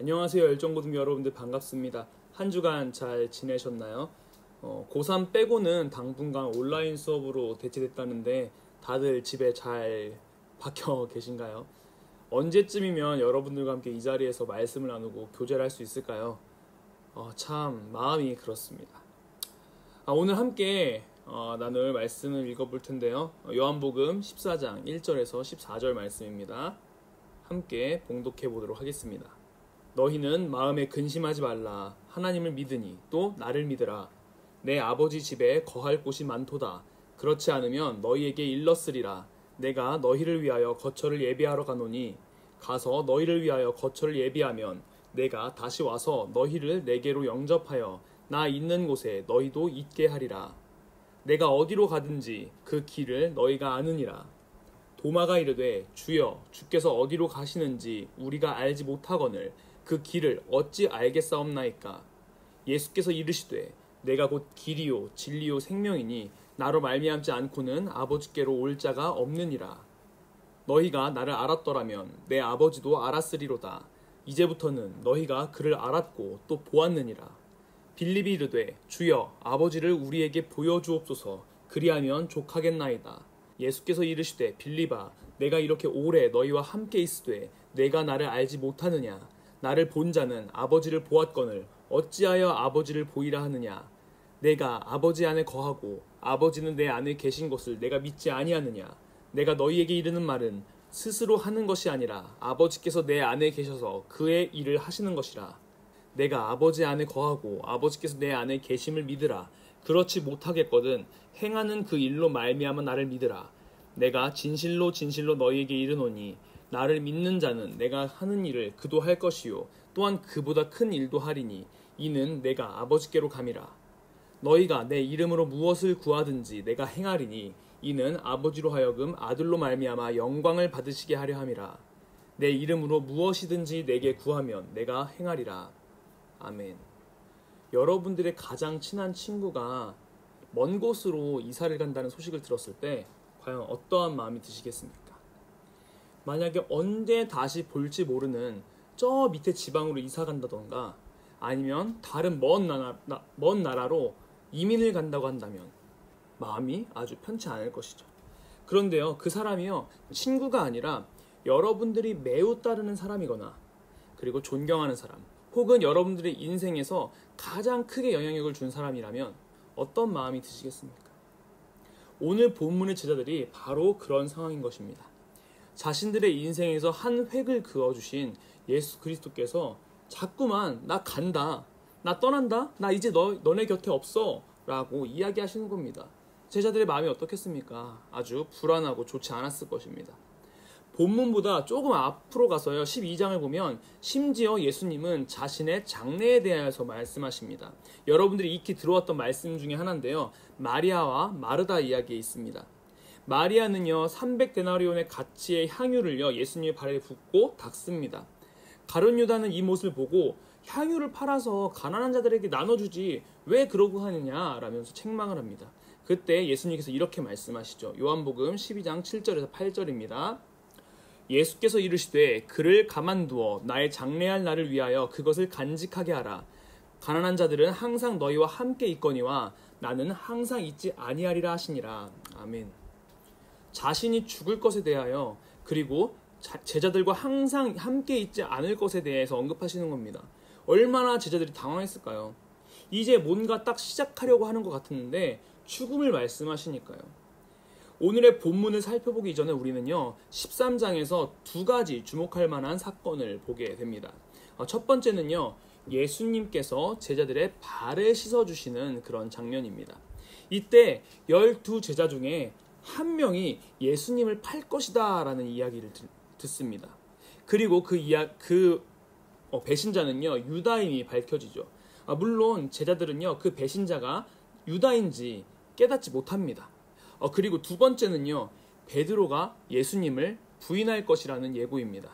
안녕하세요. 열정고등 여러분들 반갑습니다. 한 주간 잘 지내셨나요? 고3 빼고는 당분간 온라인 수업으로 대체됐다는데 다들 집에 잘 박혀 계신가요? 언제쯤이면 여러분들과 함께 이 자리에서 말씀을 나누고 교제를 할 수 있을까요? 참 마음이 그렇습니다. 오늘 함께 나눌 말씀을 읽어볼 텐데요. 요한복음 14장 1절에서 14절 말씀입니다. 함께 봉독해 보도록 하겠습니다. 너희는 마음에 근심하지 말라. 하나님을 믿으니 또 나를 믿으라. 내 아버지 집에 거할 곳이 많도다. 그렇지 않으면 너희에게 일렀으리라. 내가 너희를 위하여 거처를 예비하러 가노니 가서 너희를 위하여 거처를 예비하면 내가 다시 와서 너희를 내게로 영접하여 나 있는 곳에 너희도 있게 하리라. 내가 어디로 가든지 그 길을 너희가 아느니라. 도마가 이르되 주여 주께서 어디로 가시는지 우리가 알지 못하거늘 그 길을 어찌 알겠사옵나이까. 예수께서 이르시되 내가 곧 길이요 진리요 생명이니 나로 말미암지 않고는 아버지께로 올 자가 없느니라. 너희가 나를 알았더라면 내 아버지도 알았으리로다. 이제부터는 너희가 그를 알았고 또 보았느니라. 빌립이 이르되 주여 아버지를 우리에게 보여주옵소서. 그리하면 족하겠나이다. 예수께서 이르시되 빌립아 내가 이렇게 오래 너희와 함께 있으되 내가 나를 알지 못하느냐. 나를 본 자는 아버지를 보았거늘 어찌하여 아버지를 보이라 하느냐. 내가 아버지 안에 거하고 아버지는 내 안에 계신 것을 내가 믿지 아니하느냐. 내가 너희에게 이르는 말은 스스로 하는 것이 아니라 아버지께서 내 안에 계셔서 그의 일을 하시는 것이라. 내가 아버지 안에 거하고 아버지께서 내 안에 계심을 믿으라. 그렇지 못하겠거든 행하는 그 일로 말미암아 나를 믿으라. 내가 진실로 진실로 너희에게 이르노니 나를 믿는 자는 내가 하는 일을 그도 할 것이요 또한 그보다 큰 일도 하리니 이는 내가 아버지께로 감이라. 너희가 내 이름으로 무엇을 구하든지 내가 행하리니 이는 아버지로 하여금 아들로 말미암아 영광을 받으시게 하려 함이라. 내 이름으로 무엇이든지 내게 구하면 내가 행하리라. 아멘. 여러분들의 가장 친한 친구가 먼 곳으로 이사를 간다는 소식을 들었을 때 과연 어떠한 마음이 드시겠습니까? 만약에 언제 다시 볼지 모르는 저 밑에 지방으로 이사 간다던가 아니면 다른 먼 나라로 이민을 간다고 한다면 마음이 아주 편치 않을 것이죠. 그런데요, 그 사람이요, 친구가 아니라 여러분들이 매우 따르는 사람이거나 그리고 존경하는 사람 혹은 여러분들의 인생에서 가장 크게 영향력을 준 사람이라면 어떤 마음이 드시겠습니까? 오늘 본문의 제자들이 바로 그런 상황인 것입니다. 자신들의 인생에서 한 획을 그어주신 예수 그리스도께서 자꾸만 나 간다, 나 떠난다, 나 이제 너네 곁에 없어 라고 이야기하시는 겁니다. 제자들의 마음이 어떻겠습니까? 아주 불안하고 좋지 않았을 것입니다. 본문보다 조금 앞으로 가서요 12장을 보면 심지어 예수님은 자신의 장래에 대해서 말씀하십니다. 여러분들이 익히 들어왔던 말씀 중에 하나인데요, 마리아와 마르다 이야기에 있습니다. 마리아는요 300데나리온의 가치의 향유를요 예수님의 발에 붓고 닦습니다. 가룟 유다는 이 모습을 보고 향유를 팔아서 가난한 자들에게 나눠주지 왜 그러고 하느냐 라면서 책망을 합니다. 그때 예수님께서 이렇게 말씀하시죠. 요한복음 12장 7절에서 8절입니다. 예수께서 이르시되 그를 가만두어 나의 장래할 날을 위하여 그것을 간직하게 하라. 가난한 자들은 항상 너희와 함께 있거니와 나는 항상 있지 아니하리라 하시니라. 아멘. 자신이 죽을 것에 대하여 그리고 제자들과 항상 함께 있지 않을 것에 대해서 언급하시는 겁니다. 얼마나 제자들이 당황했을까요? 이제 뭔가 딱 시작하려고 하는 것 같았는데 죽음을 말씀하시니까요. 오늘의 본문을 살펴보기 전에 우리는요 13장에서 두 가지 주목할 만한 사건을 보게 됩니다. 첫 번째는요 예수님께서 제자들의 발을 씻어주시는 그런 장면입니다. 이때 12제자 중에 한 명이 예수님을 팔 것이다 라는 이야기를 듣습니다. 그리고 그 배신자는요 유다임이 밝혀지죠. 물론 제자들은요 그 배신자가 유다인지 깨닫지 못합니다. 그리고 두 번째는요 베드로가 예수님을 부인할 것이라는 예고입니다.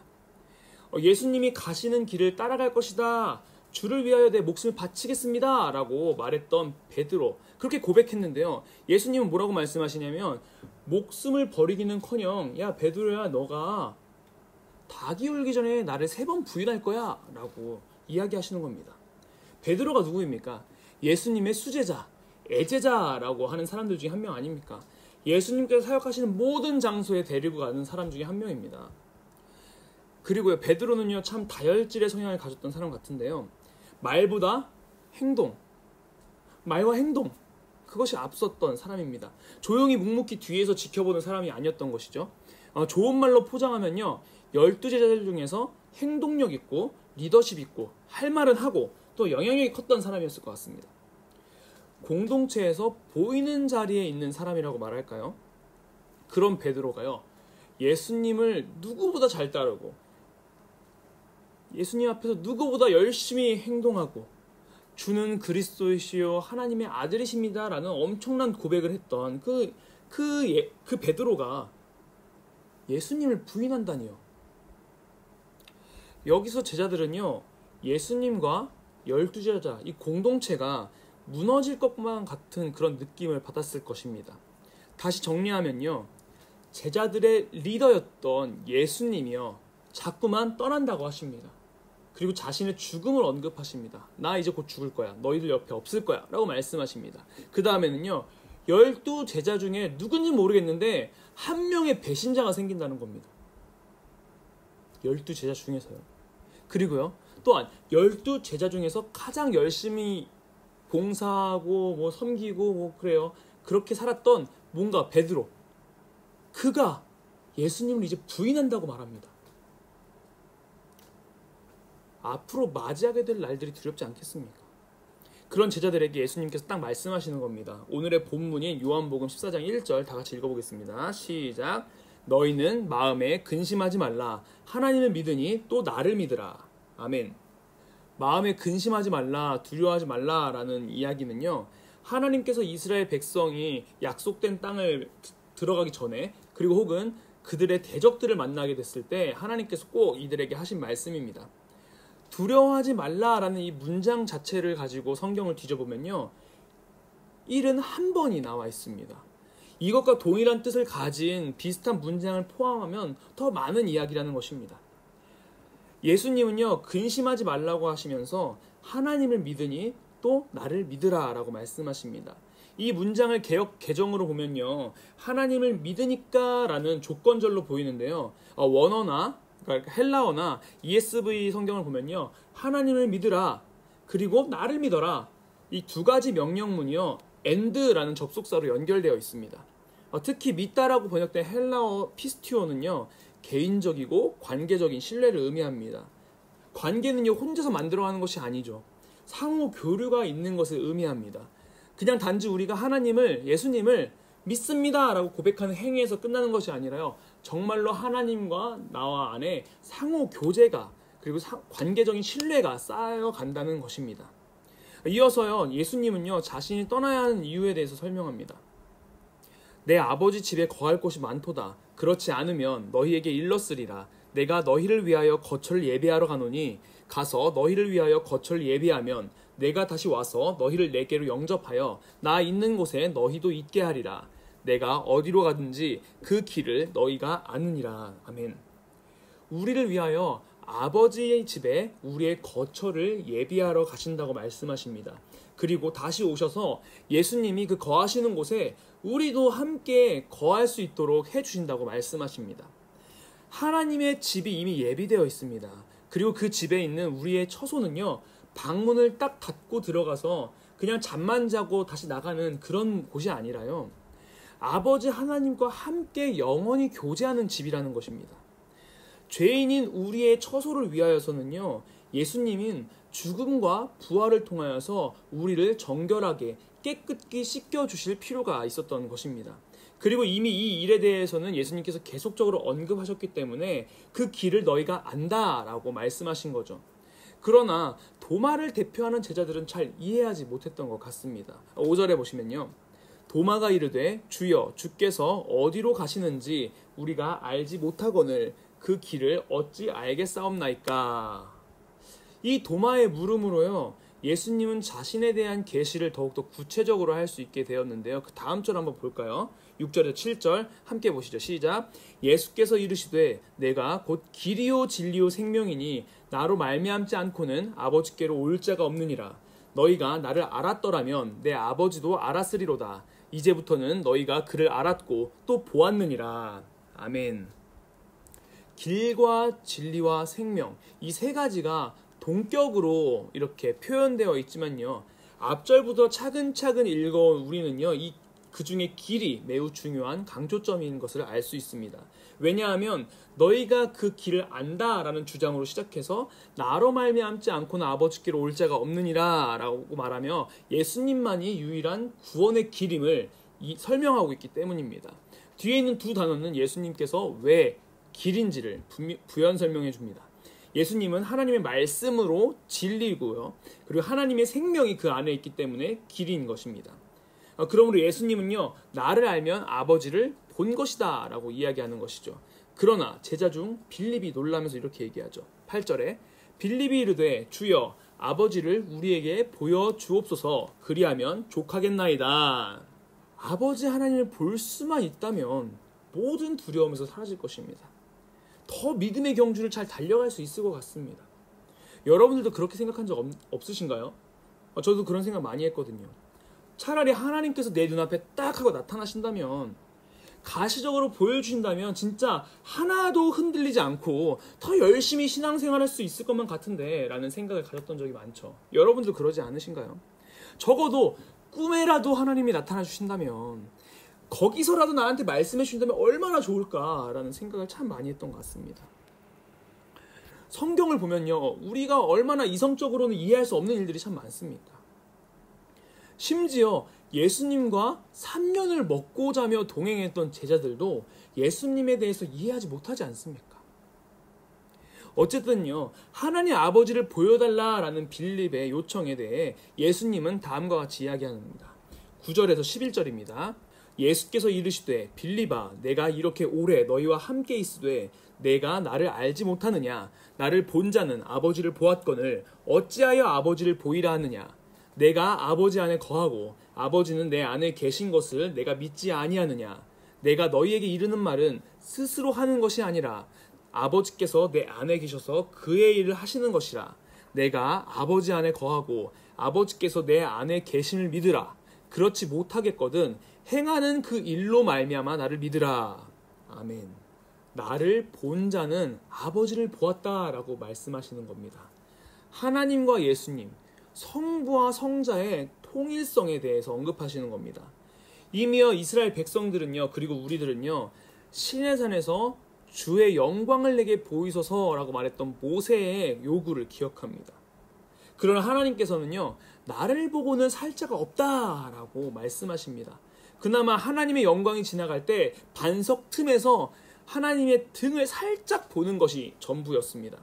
예수님이 가시는 길을 따라갈 것이다, 주를 위하여 내 목숨을 바치겠습니다 라고 말했던 베드로, 그렇게 고백했는데요 예수님은 뭐라고 말씀하시냐면 목숨을 버리기는커녕 야 베드로야 너가 닭이 울기 전에 나를 3번 부인할 거야 라고 이야기하시는 겁니다. 베드로가 누구입니까? 예수님의 수제자, 애제자라고 하는 사람들 중에 한 명 아닙니까? 예수님께서 사역하시는 모든 장소에 데리고 가는 사람 중에 한 명입니다. 그리고요, 베드로는요, 참 다혈질의 성향을 가졌던 사람 같은데요. 말보다 행동, 말과 행동, 그것이 앞섰던 사람입니다. 조용히 묵묵히 뒤에서 지켜보는 사람이 아니었던 것이죠. 좋은 말로 포장하면요, 12제자들 중에서 행동력 있고 리더십 있고 할 말은 하고 또 영향력이 컸던 사람이었을 것 같습니다. 공동체에서 보이는 자리에 있는 사람이라고 말할까요? 그런 베드로가요, 예수님을 누구보다 잘 따르고 예수님 앞에서 누구보다 열심히 행동하고 주는 그리스도이시요 하나님의 아들이십니다 라는 엄청난 고백을 했던 그 베드로가 예수님을 부인한다니요. 여기서 제자들은요, 예수님과 12제자, 이 공동체가 무너질 것만 같은 그런 느낌을 받았을 것입니다. 다시 정리하면요, 제자들의 리더였던 예수님이요, 자꾸만 떠난다고 하십니다. 그리고 자신의 죽음을 언급하십니다. 나 이제 곧 죽을 거야. 너희들 옆에 없을 거야. 라고 말씀하십니다. 그 다음에는요, 12제자 중에 누군지 모르겠는데 한 명의 배신자가 생긴다는 겁니다. 12제자 중에서요. 그리고요, 또한 12제자 중에서 가장 열심히 봉사하고 섬기고 그래요. 그렇게 살았던 뭔가 베드로, 그가 예수님을 이제 부인한다고 말합니다. 앞으로 맞이하게 될 날들이 두렵지 않겠습니까? 그런 제자들에게 예수님께서 딱 말씀하시는 겁니다. 오늘의 본문인 요한복음 14장 1절 다 같이 읽어보겠습니다. 시작. 너희는 마음에 근심하지 말라. 하나님을 믿으니 또 나를 믿으라. 아멘. 마음에 근심하지 말라, 두려워하지 말라라는 이야기는요, 하나님께서 이스라엘 백성이 약속된 땅을 들어가기 전에, 그리고 혹은 그들의 대적들을 만나게 됐을 때 하나님께서 꼭 이들에게 하신 말씀입니다. 두려워하지 말라라는 이 문장 자체를 가지고 성경을 뒤져보면요, 71번이 나와 있습니다. 이것과 동일한 뜻을 가진 비슷한 문장을 포함하면 더 많은 이야기라는 것입니다. 예수님은요, 근심하지 말라고 하시면서 하나님을 믿으니 또 나를 믿으라 라고 말씀하십니다. 이 문장을 개정으로 보면요, 하나님을 믿으니까 라는 조건절로 보이는데요, 원어나 그러니까 헬라어나 ESV 성경을 보면요, 하나님을 믿으라 그리고 나를 믿어라, 이 두 가지 명령문이요, and라는 접속사로 연결되어 있습니다. 특히 믿다라고 번역된 헬라어 피스티오는요, 개인적이고 관계적인 신뢰를 의미합니다. 관계는요, 혼자서 만들어가는 것이 아니죠. 상호 교류가 있는 것을 의미합니다. 그냥 단지 우리가 하나님을, 예수님을 믿습니다 라고 고백하는 행위에서 끝나는 것이 아니라요, 정말로 하나님과 나와 안에 상호 교제가, 그리고 관계적인 신뢰가 쌓여간다는 것입니다. 이어서요, 예수님은요, 자신이 떠나야 하는 이유에 대해서 설명합니다. 내 아버지 집에 거할 곳이 많도다. 그렇지 않으면 너희에게 일렀으리라. 내가 너희를 위하여 거처를 예비하러 가노니 가서 너희를 위하여 거처를 예비하면 내가 다시 와서 너희를 내게로 영접하여 나 있는 곳에 너희도 있게 하리라. 내가 어디로 가든지 그 길을 너희가 아느니라. 아멘. 우리를 위하여 아버지의 집에 우리의 거처를 예비하러 가신다고 말씀하십니다. 그리고 다시 오셔서 예수님이 그 거하시는 곳에 우리도 함께 거할 수 있도록 해주신다고 말씀하십니다. 하나님의 집이 이미 예비되어 있습니다. 그리고 그 집에 있는 우리의 처소는요, 방문을 딱 닫고 들어가서 그냥 잠만 자고 다시 나가는 그런 곳이 아니라요, 아버지 하나님과 함께 영원히 교제하는 집이라는 것입니다. 죄인인 우리의 처소를 위하여서는요, 예수님은 죽음과 부활을 통하여서 우리를 정결하게 깨끗이 씻겨주실 필요가 있었던 것입니다. 그리고 이미 이 일에 대해서는 예수님께서 계속적으로 언급하셨기 때문에 그 길을 너희가 안다라고 말씀하신 거죠. 그러나 도마를 대표하는 제자들은 잘 이해하지 못했던 것 같습니다. 5절에 보시면요, 도마가 이르되 주여 주께서 어디로 가시는지 우리가 알지 못하거늘 그 길을 어찌 알겠사옵나이까. 이 도마의 물음으로요, 예수님은 자신에 대한 계시를 더욱더 구체적으로 할 수 있게 되었는데요. 그 다음 절 한번 볼까요? 6절에서 7절 함께 보시죠. 시작. 예수께서 이르시되 내가 곧 길이요 진리요 생명이니 나로 말미암지 않고는 아버지께로 올 자가 없느니라. 너희가 나를 알았더라면 내 아버지도 알았으리로다. 이제부터는 너희가 그를 알았고 또 보았느니라. 아멘. 길과 진리와 생명, 이 세 가지가 동격으로 이렇게 표현되어 있지만요, 앞절부터 차근차근 읽어 우리는요, 그 중에 길이 매우 중요한 강조점인 것을 알 수 있습니다. 왜냐하면 너희가 그 길을 안다라는 주장으로 시작해서 나로 말미암지 않고는 아버지께로 올 자가 없느니라 라고 말하며 예수님만이 유일한 구원의 길임을 설명하고 있기 때문입니다. 뒤에 있는 두 단어는 예수님께서 왜 길인지를 부연 설명해 줍니다. 예수님은 하나님의 말씀으로 진리고요, 그리고 하나님의 생명이 그 안에 있기 때문에 길인 것입니다. 그러므로 예수님은요, 나를 알면 아버지를 본 것이다 라고 이야기하는 것이죠. 그러나 제자 중 빌립이 놀라면서 이렇게 얘기하죠. 8절에 빌립이 이르되 주여 아버지를 우리에게 보여주옵소서. 그리하면 족하겠나이다. 아버지 하나님을 볼 수만 있다면 모든 두려움에서 사라질 것입니다. 더 믿음의 경주를 잘 달려갈 수 있을 것 같습니다. 여러분들도 그렇게 생각한 적 없으신가요? 저도 그런 생각 많이 했거든요. 차라리 하나님께서 내 눈앞에 딱 하고 나타나신다면, 가시적으로 보여주신다면 진짜 하나도 흔들리지 않고 더 열심히 신앙생활할 수 있을 것만 같은데 라는 생각을 가졌던 적이 많죠. 여러분도 그러지 않으신가요? 적어도 꿈에라도 하나님이 나타나 주신다면, 거기서라도 나한테 말씀해 주신다면 얼마나 좋을까라는 생각을 참 많이 했던 것 같습니다. 성경을 보면요, 우리가 얼마나 이성적으로는 이해할 수 없는 일들이 참 많습니다. 심지어 예수님과 3년을 먹고 자며 동행했던 제자들도 예수님에 대해서 이해하지 못하지 않습니까? 어쨌든요, 하나님 아버지를 보여달라라는 빌립의 요청에 대해 예수님은 다음과 같이 이야기합니다. 9절에서 11절입니다. 예수께서 이르시되 빌립아 내가 이렇게 오래 너희와 함께 있으되 내가 나를 알지 못하느냐? 나를 본 자는 아버지를 보았거늘 어찌하여 아버지를 보이라 하느냐? 내가 아버지 안에 거하고 아버지는 내 안에 계신 것을 내가 믿지 아니하느냐? 내가 너희에게 이르는 말은 스스로 하는 것이 아니라 아버지께서 내 안에 계셔서 그의 일을 하시는 것이라. 내가 아버지 안에 거하고 아버지께서 내 안에 계심을 믿으라. 그렇지 못하겠거든 행하는 그 일로 말미암아 나를 믿으라. 아멘. 나를 본 자는 아버지를 보았다라고 말씀하시는 겁니다. 하나님과 예수님, 성부와 성자의 통일성에 대해서 언급하시는 겁니다. 이미여 이스라엘 백성들은요, 그리고 우리들은요, 시내산에서 주의 영광을 내게 보이소서라고 말했던 모세의 요구를 기억합니다. 그러나 하나님께서는요, 나를 보고는 살 자가 없다라고 말씀하십니다. 그나마 하나님의 영광이 지나갈 때 반석 틈에서 하나님의 등을 살짝 보는 것이 전부였습니다.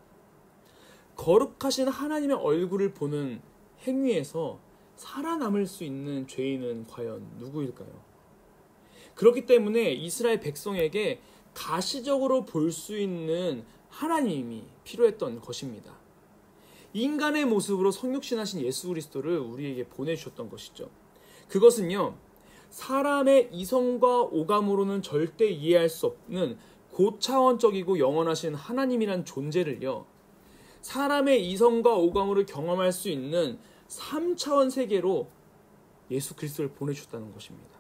거룩하신 하나님의 얼굴을 보는 행위에서 살아남을 수 있는 죄인은 과연 누구일까요? 그렇기 때문에 이스라엘 백성에게 가시적으로 볼 수 있는 하나님이 필요했던 것입니다. 인간의 모습으로 성육신하신 예수 그리스도를 우리에게 보내주셨던 것이죠. 그것은요, 사람의 이성과 오감으로는 절대 이해할 수 없는 고차원적이고 영원하신 하나님이란 존재를요, 사람의 이성과 오감으로 경험할 수 있는 3차원 세계로 예수 그리스도를 보내주셨다는 것입니다.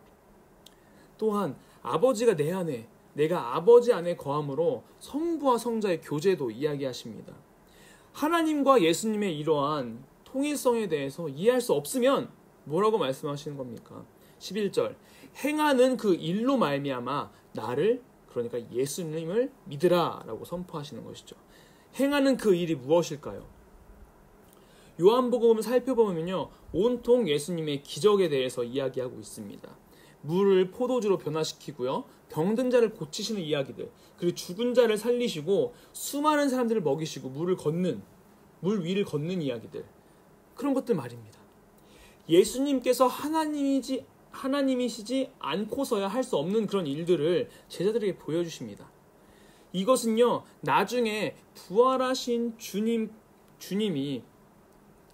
또한 아버지가 내 안에, 내가 아버지 안에 거함으로 성부와 성자의 교제도 이야기하십니다. 하나님과 예수님의 이러한 통일성에 대해서 이해할 수 없으면 뭐라고 말씀하시는 겁니까? 11절 행하는 그 일로 말미암아 나를, 그러니까 예수님을 믿으라 라고 선포하시는 것이죠. 행하는 그 일이 무엇일까요? 요한복음을 살펴보면요, 온통 예수님의 기적에 대해서 이야기하고 있습니다. 물을 포도주로 변화시키고요, 병든 자를 고치시는 이야기들, 그리고 죽은 자를 살리시고 수많은 사람들을 먹이시고 물 위를 걷는 이야기들, 그런 것들 말입니다. 예수님께서 하나님이시지 않고서야 할 수 없는 그런 일들을 제자들에게 보여주십니다. 이것은요, 나중에 부활하신 주님이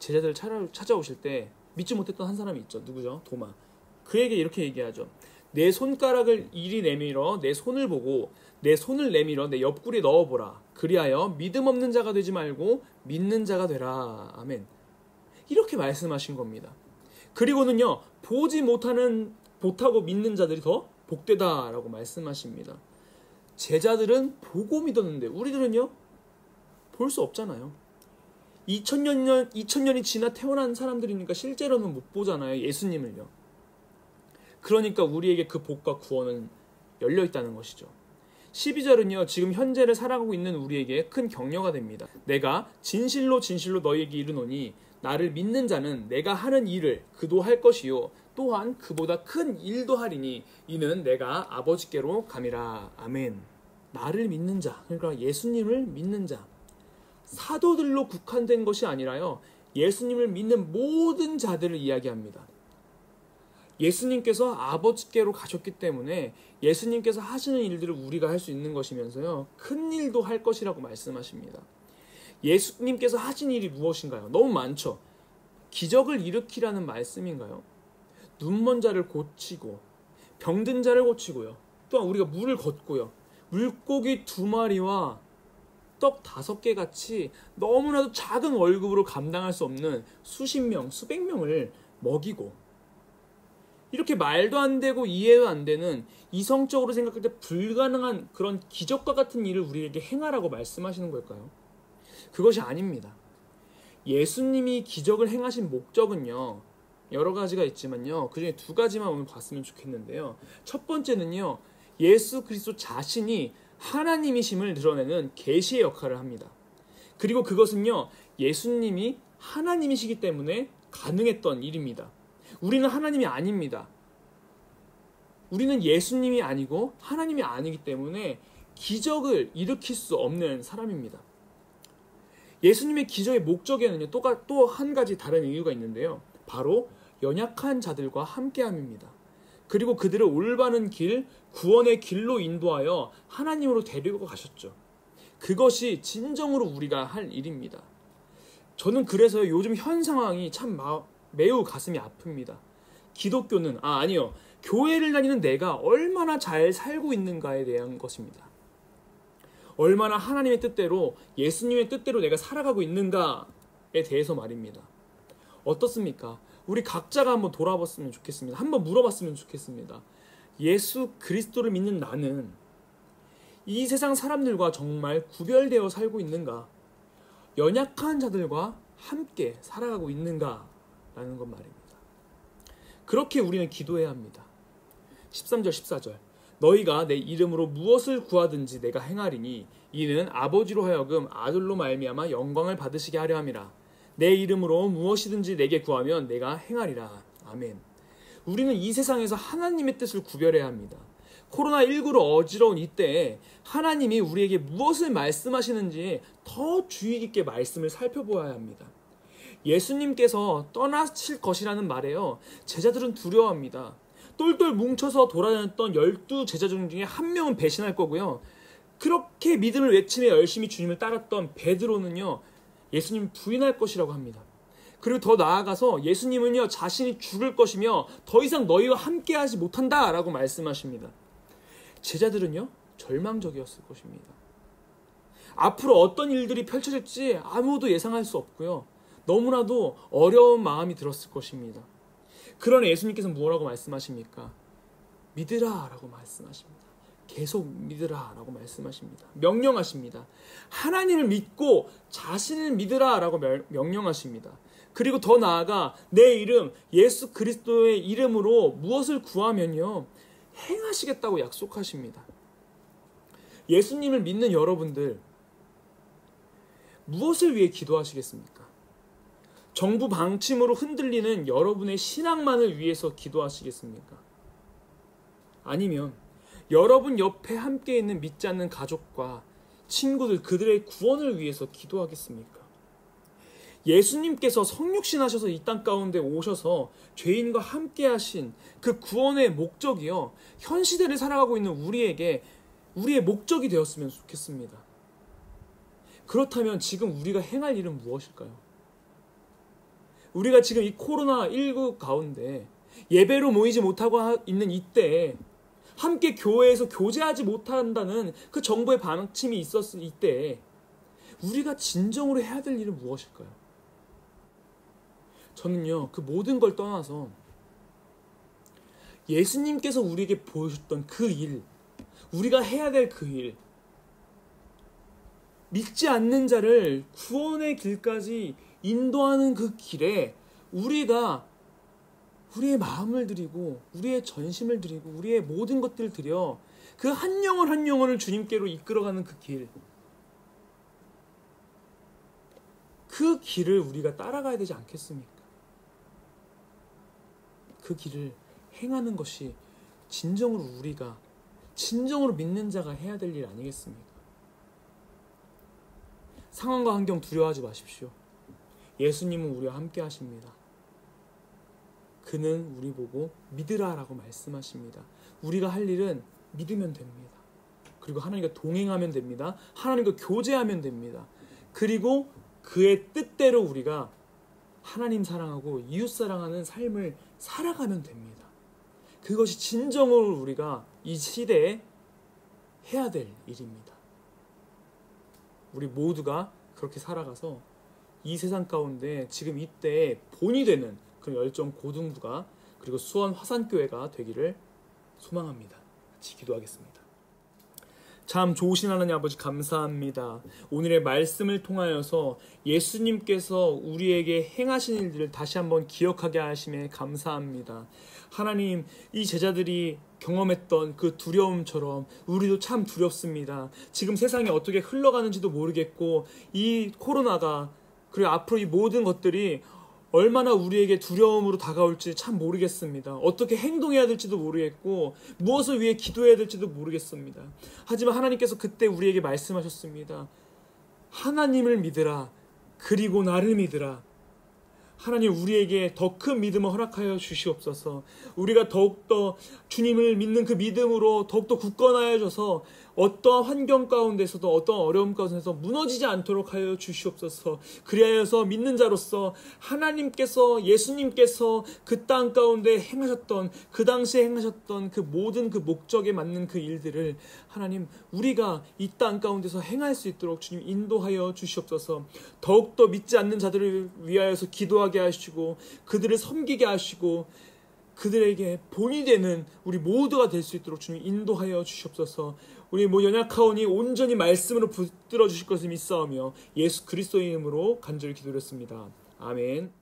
제자들을 찾아오실 때 믿지 못했던 한 사람이 있죠. 누구죠? 도마. 그에게 이렇게 얘기하죠. 내 손가락을 이리 내밀어 내 손을 보고 내 손을 내밀어 내 옆구리에 넣어보라. 그리하여 믿음 없는 자가 되지 말고 믿는 자가 되라. 아멘. 이렇게 말씀하신 겁니다. 그리고는요, 보지 못하고 믿는 자들이 더 복되다라고 말씀하십니다. 제자들은 보고 믿었는데 우리들은요, 볼 수 없잖아요. 2000년이 지나 태어난 사람들이니까 실제로는 못 보잖아요. 예수님을요. 그러니까 우리에게 그 복과 구원은 열려 있다는 것이죠. 12절은요, 지금 현재를 살아가고 있는 우리에게 큰 격려가 됩니다. 내가 진실로 진실로 너희에게 이르노니 나를 믿는 자는 내가 하는 일을 그도 할 것이요 또한 그보다 큰 일도 하리니 이는 내가 아버지께로 감이라. 아멘. 나를 믿는 자, 그러니까 예수님을 믿는 자, 사도들로 국한된 것이 아니라요, 예수님을 믿는 모든 자들을 이야기합니다. 예수님께서 아버지께로 가셨기 때문에 예수님께서 하시는 일들을 우리가 할 수 있는 것이면서요, 큰 일도 할 것이라고 말씀하십니다. 예수님께서 하신 일이 무엇인가요? 너무 많죠. 기적을 일으키라는 말씀인가요? 눈먼 자를 고치고 병든 자를 고치고요. 또한 우리가 물을 걷고요. 물고기 2마리와 떡 5개 같이 너무나도 작은 월급으로 감당할 수 없는 수십 명, 수백 명을 먹이고, 이렇게 말도 안 되고 이해도 안 되는, 이성적으로 생각할 때 불가능한 그런 기적과 같은 일을 우리에게 행하라고 말씀하시는 걸까요? 그것이 아닙니다. 예수님이 기적을 행하신 목적은요, 여러 가지가 있지만요, 그 중에 2가지만 오늘 봤으면 좋겠는데요. 첫 번째는요, 예수 그리스도 자신이 하나님이심을 드러내는 계시의 역할을 합니다. 그리고 그것은요, 예수님이 하나님이시기 때문에 가능했던 일입니다. 우리는 하나님이 아닙니다. 우리는 예수님이 아니고 하나님이 아니기 때문에 기적을 일으킬 수 없는 사람입니다. 예수님의 기적의 목적에는요, 또 한 가지 다른 이유가 있는데요. 바로 연약한 자들과 함께함입니다. 그리고 그들을 올바른 길, 구원의 길로 인도하여 하나님으로 데리고 가셨죠. 그것이 진정으로 우리가 할 일입니다. 저는 그래서 요즘 현 상황이 참 매우 가슴이 아픕니다. 기독교는, 아니요, 교회를 다니는 내가 얼마나 잘 살고 있는가에 대한 것입니다. 얼마나 하나님의 뜻대로, 예수님의 뜻대로 내가 살아가고 있는가에 대해서 말입니다. 어떻습니까? 우리 각자가 한번 돌아봤으면 좋겠습니다. 한번 물어봤으면 좋겠습니다. 예수 그리스도를 믿는 나는 이 세상 사람들과 정말 구별되어 살고 있는가? 연약한 자들과 함께 살아가고 있는가? 라는 것 말입니다. 그렇게 우리는 기도해야 합니다. 13절 14절 너희가 내 이름으로 무엇을 구하든지 내가 행하리니 이는 아버지로 하여금 아들로 말미암아 영광을 받으시게 하려 함이라. 내 이름으로 무엇이든지 내게 구하면 내가 행하리라. 아멘. 우리는 이 세상에서 하나님의 뜻을 구별해야 합니다. 코로나19로 어지러운 이때에 하나님이 우리에게 무엇을 말씀하시는지 더 주의 깊게 말씀을 살펴보아야 합니다. 예수님께서 떠나실 것이라는 말에요, 제자들은 두려워합니다. 똘똘 뭉쳐서 돌아다녔던 12제자 중에 한 명은 배신할 거고요. 그렇게 믿음을 외치며 열심히 주님을 따랐던 베드로는요, 예수님 부인할 것이라고 합니다. 그리고 더 나아가서 예수님은요, 자신이 죽을 것이며 더 이상 너희와 함께하지 못한다라고 말씀하십니다. 제자들은요, 절망적이었을 것입니다. 앞으로 어떤 일들이 펼쳐질지 아무도 예상할 수 없고요, 너무나도 어려운 마음이 들었을 것입니다. 그러나 예수님께서 뭐라고 말씀하십니까? 믿으라 라고 말씀하십니다. 계속 믿으라 라고 말씀하십니다. 명령하십니다. 하나님을 믿고 자신을 믿으라 라고 명령하십니다. 그리고 더 나아가 내 이름 예수 그리스도의 이름으로 무엇을 구하면요, 행하시겠다고 약속하십니다. 예수님을 믿는 여러분들, 무엇을 위해 기도하시겠습니까? 정부 방침으로 흔들리는 여러분의 신앙만을 위해서 기도하시겠습니까? 아니면 여러분 옆에 함께 있는 믿지 않는 가족과 친구들, 그들의 구원을 위해서 기도하겠습니까? 예수님께서 성육신하셔서 이 땅 가운데 오셔서 죄인과 함께 하신 그 구원의 목적이요, 현 시대를 살아가고 있는 우리에게 우리의 목적이 되었으면 좋겠습니다. 그렇다면 지금 우리가 행할 일은 무엇일까요? 우리가 지금 이 코로나19 가운데 예배로 모이지 못하고 있는 이때, 함께 교회에서 교제하지 못한다는 그 정부의 방침이 있었을 이때 우리가 진정으로 해야 될 일은 무엇일까요? 저는요, 그 모든 걸 떠나서 예수님께서 우리에게 보여주셨던 그 일, 우리가 해야 될 그 일, 믿지 않는 자를 구원의 길까지 인도하는 그 길에 우리가 우리의 마음을 드리고 우리의 전심을 드리고 우리의 모든 것들을 드려 그 한 영혼 한 영혼을 주님께로 이끌어가는 그 길, 그 길을 우리가 따라가야 되지 않겠습니까? 그 길을 행하는 것이 진정으로 우리가 진정으로 믿는 자가 해야 될 일 아니겠습니까? 상황과 환경 두려워하지 마십시오. 예수님은 우리와 함께 하십니다. 그는 우리 보고 믿으라 라고 말씀하십니다. 우리가 할 일은 믿으면 됩니다. 그리고 하나님과 동행하면 됩니다. 하나님과 교제하면 됩니다. 그리고 그의 뜻대로 우리가 하나님 사랑하고 이웃 사랑하는 삶을 살아가면 됩니다. 그것이 진정으로 우리가 이 시대에 해야 될 일입니다. 우리 모두가 그렇게 살아가서 이 세상 가운데 지금 이때에 본이 되는 그런 열정 고등부가, 그리고 수원 화산교회가 되기를 소망합니다. 같이 기도하겠습니다. 참 좋으신 하나님 아버지, 감사합니다. 오늘의 말씀을 통하여서 예수님께서 우리에게 행하신 일들을 다시 한번 기억하게 하심에 감사합니다. 하나님, 이 제자들이 경험했던 그 두려움처럼 우리도 참 두렵습니다. 지금 세상이 어떻게 흘러가는지도 모르겠고, 이 코로나가, 그리고 앞으로 이 모든 것들이 얼마나 우리에게 두려움으로 다가올지 참 모르겠습니다. 어떻게 행동해야 될지도 모르겠고, 무엇을 위해 기도해야 될지도 모르겠습니다. 하지만 하나님께서 그때 우리에게 말씀하셨습니다. 하나님을 믿으라. 그리고 나를 믿으라. 하나님, 우리에게 더 큰 믿음을 허락하여 주시옵소서. 우리가 더욱더 주님을 믿는 그 믿음으로 더욱더 굳건하여 져서 어떠한 환경 가운데서도 어떠한 어려움 가운데서 무너지지 않도록 하여 주시옵소서. 그리하여서 믿는 자로서 하나님께서, 예수님께서 그 땅 가운데 행하셨던, 그 당시에 행하셨던 그 모든 그 목적에 맞는 그 일들을 하나님, 우리가 이 땅 가운데서 행할 수 있도록 주님 인도하여 주시옵소서. 더욱더 믿지 않는 자들을 위하여서 기도하게 하시고, 그들을 섬기게 하시고, 그들에게 본이 되는 우리 모두가 될 수 있도록 주님 인도하여 주시옵소서. 우리 연약하오니 온전히 말씀으로 붙들어 주실 것을 믿사오며 예수 그리스도의 이름으로 간절히 기도드렸습니다. 아멘.